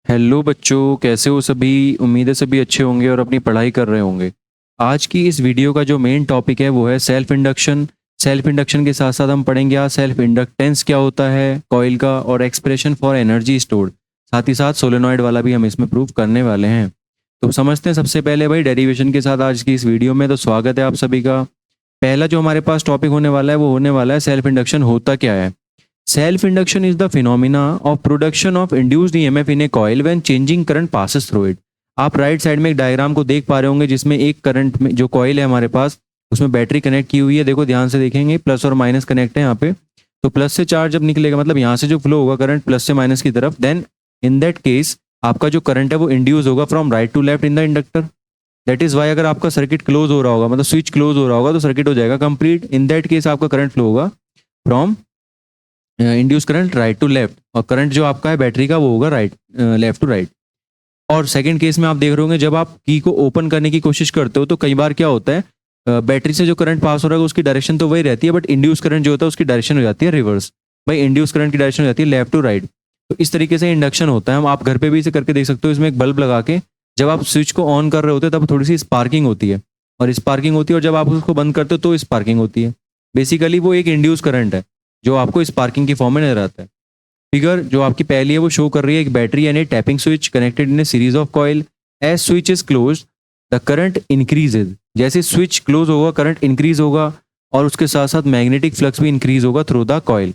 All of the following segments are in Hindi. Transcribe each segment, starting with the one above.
हेलो बच्चों, कैसे हो सभी। उम्मीद है सभी अच्छे होंगे और अपनी पढ़ाई कर रहे होंगे। आज की इस वीडियो का जो मेन टॉपिक है वो है सेल्फ इंडक्शन। सेल्फ इंडक्शन के साथ साथ हम पढ़ेंगे आज सेल्फ इंडक्टेंस क्या होता है कॉइल का, और एक्सप्रेशन फॉर एनर्जी स्टोर्ड। साथ ही साथ सोलेनॉइड वाला भी हम इसमें प्रूव करने वाले हैं। तो समझते हैं सबसे पहले भाई डेरिवेशन के साथ आज की इस वीडियो में। तो स्वागत है आप सभी का। पहला जो हमारे पास टॉपिक होने वाला है वो होने वाला है सेल्फ इंडक्शन होता क्या है। Self induction is the phenomena of production of induced EMF in a coil when changing current passes through it। आप राइट साइड में एक डायग्राम को देख पा रहे होंगे जिसमें एक करंट में जो कॉइल है हमारे पास उसमें बैटरी कनेक्ट की हुई है। देखो ध्यान से देखेंगे, प्लस और माइनस कनेक्ट है यहाँ पे। तो प्लस से चार्ज जब निकलेगा, मतलब यहाँ से जो फ्लो होगा करंट प्लस से माइनस की तरफ, देन इन दैट केस आपका जो करंट है वो इंड्यूस होगा from right to left in the inductor. That is why अगर आपका सर्किट क्लोज हो रहा होगा, मतलब स्विच क्लोज हो रहा होगा, तो सर्किट हो जाएगा कंप्लीट। इन दैट केस आपका करंट फ्लो होगा from induce current right to left, और करंट जो आपका है बैटरी का वो होगा राइट लेफ्ट टू राइट। और सेकंड केस में आप देख रहे होंगे जब आप की को ओपन करने की कोशिश करते हो तो कई बार क्या होता है, बैटरी से जो करंट पास हो रहा है उसकी डायरेक्शन तो वही रहती है, बट इंड्यूस करंट जो होता है उसकी डायरेक्शन हो जाती है रिवर्स। भाई इंड्यूस करंट की डायरेक्शन हो जाती है लेफ्ट टू राइट। तो इस तरीके से इंडक्शन होता है। हम आप घर पे भी इसे करके देख सकते हो। इसमें एक बल्ब लगा के जब आप स्विच को ऑन कर रहे होते हैं तब थोड़ी सी स्पार्किंग होती है, और स्पार्किंग होती है, और जब आप उसको बंद करते हो तो स्पार्किंग होती है। बेसिकली वो एक इंड्यूस करंट है जो आपको स्पार्किंग की फॉर्म में नजर आता है। फिगर जो आपकी पहली है वो शो कर रही है एक बैटरी यानी tapping switch connected in a series of coil. As switch is close the current increases. जैसे स्विच क्लोज होगा करंट इंक्रीज होगा, और उसके साथ साथ मैग्नेटिक फ्लक्स भी इंक्रीज होगा थ्रू द कॉइल,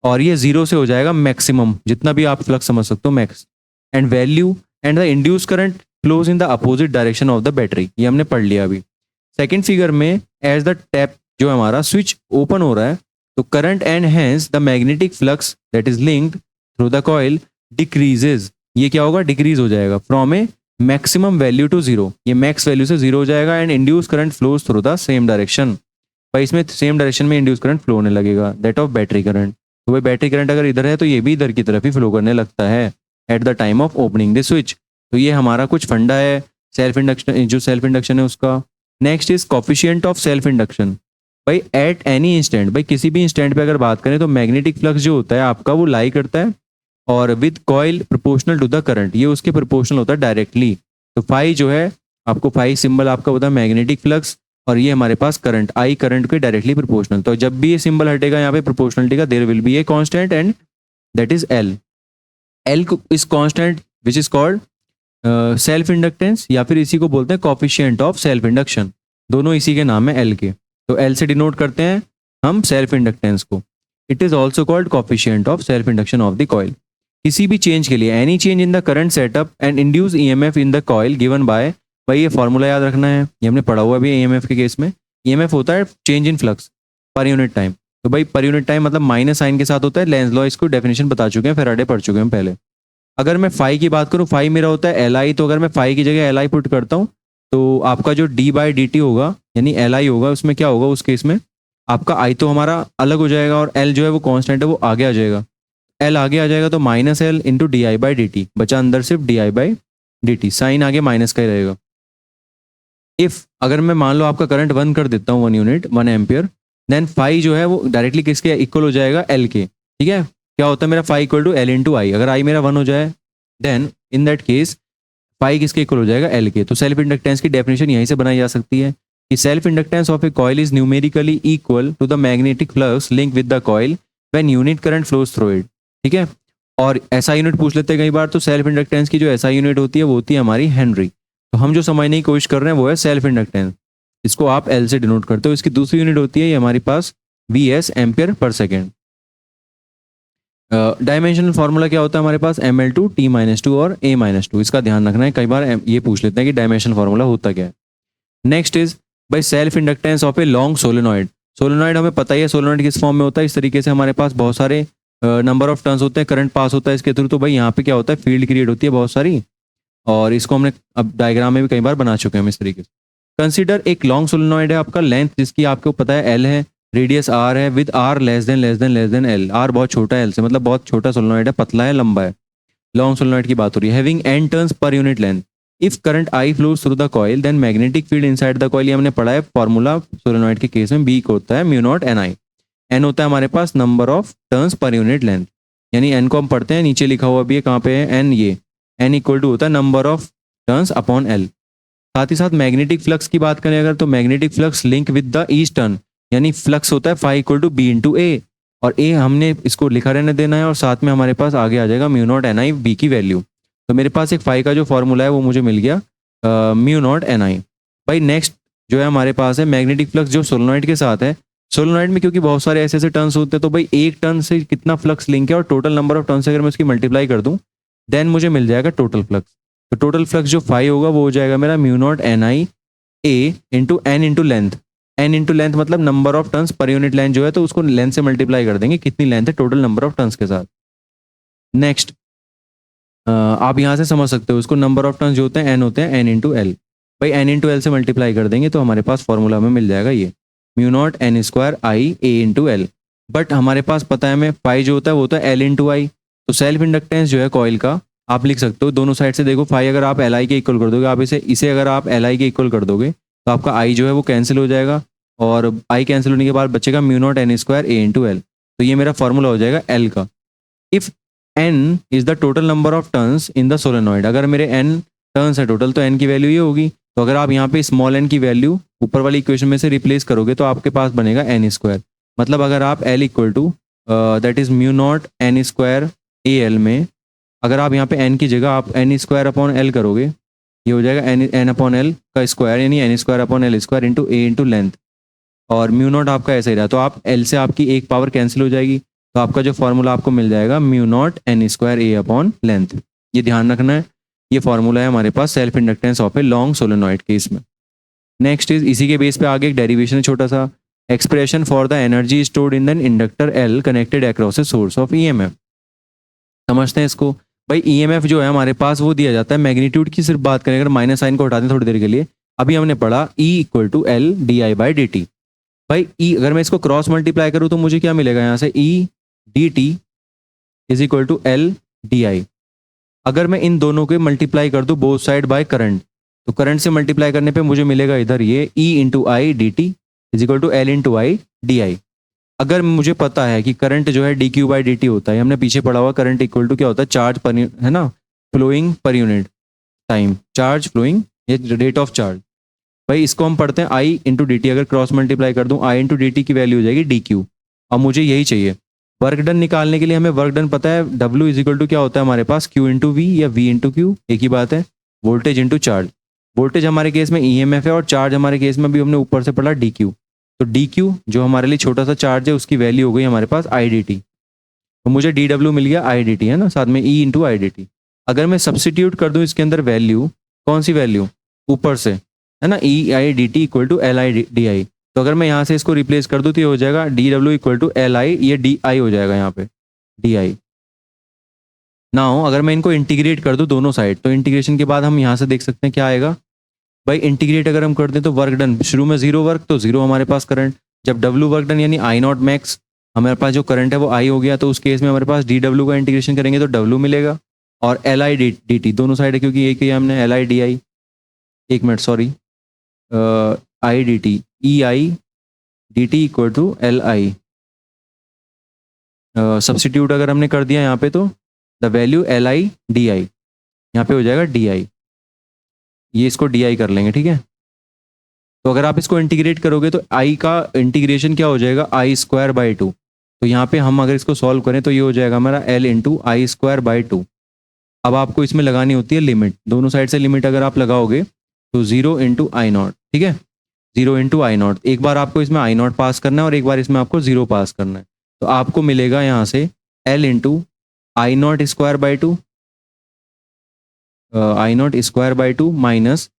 और ये जीरो से हो जाएगा मैक्सिमम, जितना भी आप फ्लक्स समझ सकते हो max. And value and the induce current flows in the opposite direction of the battery. ये हमने पढ़ लिया अभी। सेकेंड फिगर में एज द टैप जो हमारा स्विच ओपन हो रहा है तो current and hence the magnetic flux that is linked through the coil decreases. ये क्या होगा, डिक्रीज हो जाएगा from a maximum value to zero. ये मैक्स वैल्यू से जीरो हो जाएगा। And induce current flows through the same direction. भाई इसमें सेम डायरेक्शन में इंड्यूस करंट फ्लो होने लगेगा, दैट ऑफ बैटरी करंट। तो भाई बैटरी करंट अगर इधर है तो ये भी इधर की तरफ ही फ्लो करने लगता है at the time of opening the switch. तो ये हमारा कुछ फंडा है सेल्फ इंडक्शन, जो सेल्फ इंडक्शन है उसका। Next is coefficient of self induction. भाई एट एनी इंस्टेंट, भाई किसी भी इंस्टेंट पे अगर बात करें तो मैग्नेटिक फ्लक्स जो होता है आपका वो लाई करता है, और with coil proportional to the current, ये उसके प्रोपोर्शनल होता है डायरेक्टली। तो फाई जो है आपको, फाई सिंबल आपका होता है मैग्नेटिक फ्लक्स, और ये हमारे पास करंट आई, करंट के डायरेक्टली प्रोपोर्शनल। तो जब भी ये सिंबल हटेगा यहाँ पे प्रोपोर्शनलिटी का, there will be a constant and that is L. L is constant which is called self inductance, या फिर इसी को बोलते हैं कॉफिशिएंट ऑफ सेल्फ इंडक्शन। दोनों इसी के नाम है एल के। तो एल से डिनोट करते हैं हम सेल्फ इंडक्टेंस को। It is also called coefficient of self induction of the coil. किसी भी चेंज के लिए any change in the current setup and induce EMF in the coil given by, भाई ये फॉर्मूला याद रखना है, ये हमने पढ़ा हुआ भी ईएमएफ के केस में। ईएमएफ होता है चेंज इन फ्लक्स पर यूनिट टाइम। तो भाई पर यूनिट टाइम मतलब माइनस साइन के साथ होता है। लेंज लॉ इसको डेफिनेशन बता चुके हैं, फैराडे पढ़ चुके हैं पहले। अगर मैं फाई की बात करूँ, फाई मेरा होता है एल आई, तो अगर मैं फाई की जगह एल आई पुट करता हूँ तो आपका जो डी बाई डी टी होगा यानी एल आई होगा, उसमें क्या होगा उस केस में आपका आई तो हमारा अलग हो जाएगा, और एल जो है वो कांस्टेंट है वो आगे आ जाएगा। एल आगे आ जाएगा तो minus L into D I by D T, बचा अंदर सिर्फ D I by D T, sign आगे माइनस का ही रहेगा। इफ अगर मैं मान लो आपका करंट 1 कर देता हूँ 1 यूनिट 1 एम्पियर, देन फाई जो है वो डायरेक्टली किसके इक्वल हो जाएगा, एल के। ठीक है, क्या होता है मेरा phi equal to L into I. अगर आई मेरा 1 हो जाए then in that case phi किसके इक्वल हो जाएगा, एल के। तो सेल्फ इंडक्टेंस की डेफिनेशन यहीं से बनाई जा सकती है कि self inductance of a coil is numerically equal to the magnetic flux link with the coil when unit current flows through it. ठीक है, और ऐसा यूनिट पूछ लेते हैं कई बार, तो सेल्फ इंडक्टेंस की जो ऐसा यूनिट होती है वो होती है हमारी हेनरी। तो हम जो समझने की कोशिश कर रहे हैं वो है सेल्फ इंडक्टेंस, इसको आप एल से डिनोट करते हो। इसकी दूसरी यूनिट होती है ये हमारी पास V S ampere per second. Dimensional formula क्या होता है हमारे पास, M L two T minus two और ए माइनस टू। इसका ध्यान रखना है, कई बार ये पूछ लेते हैं कि डायमेंशनल फार्मूला होता क्या है। Next is by self inductance of a long solenoid. Solenoid हमें पता ही है सोलेनॉइड किस फॉर्म में होता है। इस तरीके से हमारे पास बहुत सारे नंबर ऑफ टर्न्स होते हैं, करंट पास होता है इसके थ्रू। तो भाई यहाँ पे क्या होता है, फील्ड क्रिएट होती है बहुत सारी, और इसको हमने अब डायग्राम में भी कई बार बना चुके हैं हम इस तरीके से। कंसीडर एक लॉन्ग सोलेनॉइड है आपका, लेंथ जिसकी आपको पता है एल है, रेडियस आर है, with R less than L. R बहुत छोटा है एल से, मतलब बहुत छोटा सोलेनॉइड है, पतला है, लंबा है। लॉन्ग सोलेनॉइड की बात हो रही है। Having N turns per unit length, if current I flows through the coil then magnetic field inside the coil. ये हमने पढ़ा है फॉर्मूला सोलेनॉइड के केस में, बी होता है mu naught N I. N होता है हमारे पास number of turns per unit length, यानी एन को हम पढ़ते हैं नीचे लिखा हुआ भी है, कहाँ पे है एन, ये एन इक्वल टू होता है number of turns upon L. साथ ही साथ मैग्नेटिक फ्लक्स की बात करें अगर, तो magnetic flux link with the each turn, यानी फ्लक्स होता है phi equal to B into A, और ए हमने इसको लिखा रहने देना है, और साथ में हमारे पास आगे आ जाएगा mu naught N I B की वैल्यू। तो मेरे पास एक फाई का जो फॉर्मूला है वो मुझे मिल गया म्यू नॉट एन आई। भाई नेक्स्ट जो है हमारे पास है मैग्नेटिक फ्लक्स जो सोलोनॉइड के साथ है। सोलोनॉइड में क्योंकि बहुत सारे ऐसे ऐसे टर्न्स होते हैं, तो भाई एक टर्न से कितना फ्लक्स लिंक है और टोटल नंबर ऑफ टर्न से अगर मैं उसकी मल्टीप्लाई कर दूं, देन मुझे मिल जाएगा टोटल फ्लक्स। तो टोटल फ्लक्स जो फाई होगा वो हो जाएगा मेरा mu naught N I A into N into length. N into length मतलब number of turns per unit length जो है, तो उसको लेंथ से मल्टीप्लाई कर देंगे कितनी लेंथ है टोटल नंबर ऑफ टर्न्स के साथ। नेक्स्ट आप यहाँ से समझ सकते हो, उसको नंबर ऑफ टर्न्स जो होते हैं एन होते हैं एन इंटू एल। भाई एन इंटू एल से मल्टीप्लाई कर देंगे तो हमारे पास फॉर्मूला में मिल जाएगा ये mu naught N square I A into L. But हमारे पास पता है हमें फाई जो होता है वो होता है एल इंटू आई। तो सेल्फ इंडक्टेंस जो है कॉइल का आप लिख सकते हो दोनों साइड से, देखो फाई अगर आप एल आई के इक्वल कर दोगे, आप इसे अगर आप एल आई के इक्वल कर दोगे तो आपका आई जो है वो कैंसिल हो जाएगा, और आई कैंसिल होने के बाद बचेगा mu naught N square A into L. तो ये मेरा फॉर्मूला हो जाएगा एल का। If N is the total number of turns in the solenoid, अगर मेरे एन टर्न्स है टोटल तो एन की वैल्यू ये होगी। तो अगर आप यहाँ पे स्मॉल एन की वैल्यू ऊपर वाली इक्वेशन में से रिप्लेस करोगे तो आपके पास बनेगा एन स्क्वायर। मतलब अगर आप L equal to that is mu naught N square A L में, अगर आप यहाँ पे एन की जगह आप एन स्क्वायर अपॉन एल करोगे, ये हो जाएगा एन अपॉन एल का स्क्वायर, यानी N square upon L square into A into length, और म्यू नॉट आपका ऐसा ही रहा। तो आप एल से आपकी एक पावर कैंसिल हो जाएगी, तो आपका जो फॉर्मूला आपको मिल जाएगा mu naught N square A upon length. ये ध्यान रखना है, ये फॉर्मूला है हमारे पास self inductance of a long solenoid case में। नेक्स्ट इज इसी के बेस पे आगे एक डेरिवेशन है छोटा सा, expression for the energy stored in an inductor L connected across a source of EMF. समझते हैं इसको। भाई ईएमएफ जो है हमारे पास वो दिया जाता है, मैग्नीट्यूड की सिर्फ बात करें अगर माइनस साइन को हटा दें थोड़ी देर के लिए, अभी हमने पढ़ा E equal to L D I by D T. भाई ई अगर मैं इसको क्रॉस मल्टीप्लाई करूँ तो मुझे क्या मिलेगा यहाँ से, E D T is equal to L D I. अगर मैं इन दोनों के मल्टीप्लाई कर दूँ बोथ साइड बाय करंट, तो करंट से मल्टीप्लाई करने पे मुझे मिलेगा इधर ये E into I D T is equal to L into I D I. अगर मुझे पता है कि करंट जो है D Q by D T होता है, हमने पीछे पढ़ा हुआ करंट इक्वल टू क्या होता है, चार्ज पर है ना, फ्लोइंग पर यूनिट टाइम, चार्ज फ्लोइंग ये रेट ऑफ चार्ज। भाई इसको हम पढ़ते हैं आई इंटू डी टी, अगर क्रॉस मल्टीप्लाई कर दूँ आई इंटू डी टी की वैल्यू हो जाएगी डी क्यू। अब मुझे यही चाहिए, वर्क डन निकालने के लिए हमें वर्क डन पता है W इज इक्वल टू क्या होता है हमारे पास, Q इंटू वी या V इंटू क्यू, एक ही बात है, वोल्टेज इंटू चार्ज। वोल्टेज हमारे केस में EMF है और चार्ज हमारे केस में भी हमने ऊपर से पढ़ा DQ। तो DQ जो हमारे लिए छोटा सा चार्ज है उसकी वैल्यू हो गई हमारे पास IDT। तो मुझे DW मिल गया IDT है ना, साथ में E इंटू IDT। अगर मैं सब्सिट्यूट कर दूँ इसके अंदर वैल्यू, कौन सी वैल्यू, ऊपर से है ना, EIDT इक्वल टू LIDI। तो अगर मैं यहाँ से इसको रिप्लेस कर दूँ तो ये हो जाएगा DW इक्वल टू LI, ये DI हो जाएगा यहाँ पे DI। नाउ अगर मैं इनको इंटीग्रेट कर दूँ दोनों साइड, तो इंटीग्रेशन के बाद हम यहाँ से देख सकते हैं क्या आएगा। भाई इंटीग्रेट अगर हम कर दें तो वर्क डन, शुरू में जीरो वर्क तो जीरो हमारे पास करंट, जब W वर्क डन यानी आई नॉट मैक्स, हमारे पास जो करंट है वो आई हो गया, तो उस केस में हमारे पास DW का इंटीग्रेशन करेंगे तो W मिलेगा, और LIDT दोनों साइड है क्योंकि एक ही हमने LIDI, एक minute sorry, IDT EIDT equal to LI। Substitute अगर हमने कर दिया यहाँ पे तो द वैल्यू LIDI यहाँ पे हो जाएगा DI, ये इसको DI कर लेंगे, ठीक है। तो अगर आप इसको इंटीग्रेट करोगे तो I का इंटीग्रेशन क्या हो जाएगा, I स्क्वायर बाई टू। तो यहाँ पे हम अगर इसको सॉल्व करें तो ये हो जाएगा हमारा L into I square by two. अब आपको इसमें लगानी होती है लिमिट, दोनों साइड से लिमिट अगर आप लगाओगे तो 0 इंटू आई नॉट, ठीक है, 0 इंटू आई नॉट। एक बार आपको इसमें आई नॉट पास करना है और एक बार इसमें आपको 0 पास करना है, तो आपको मिलेगा यहाँ से L into I naught square by two, I naught square by two minus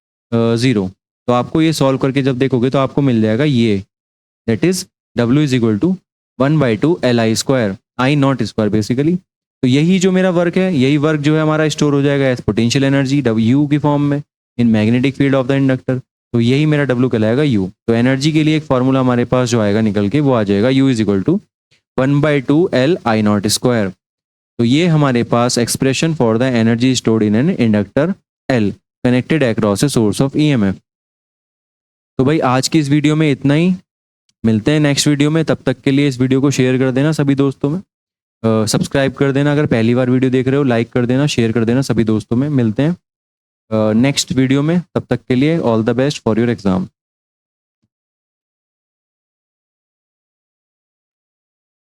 0। तो आपको ये सॉल्व करके जब देखोगे तो आपको मिल जाएगा ये, that is W is equal to 1/2 LI square, I naught square basically. तो यही जो मेरा वर्क है, यही वर्क जो है हमारा स्टोर हो जाएगा एज पोटेंशियल एनर्जी U की फॉर्म में in magnetic field of the inductor. तो यही मेरा W कहलाएगा U। तो एनर्जी के लिए एक फॉर्मूला हमारे पास जो आएगा निकल के वो आ जाएगा U is equal to 1/2 LI naught square. तो ये हमारे पास expression for the energy stored in an inductor L connected across a source of EMF। तो भाई आज की इस वीडियो में इतना ही, मिलते हैं नेक्स्ट वीडियो में, तब तक के लिए इस वीडियो को शेयर कर देना सभी दोस्तों में। सब्सक्राइब कर देना अगर पहली बार वीडियो देख रहे हो, लाइक कर देना, शेयर कर देना सभी दोस्तों में। मिलते हैं नेक्स्ट वीडियो में, तब तक के लिए all the best for your exam.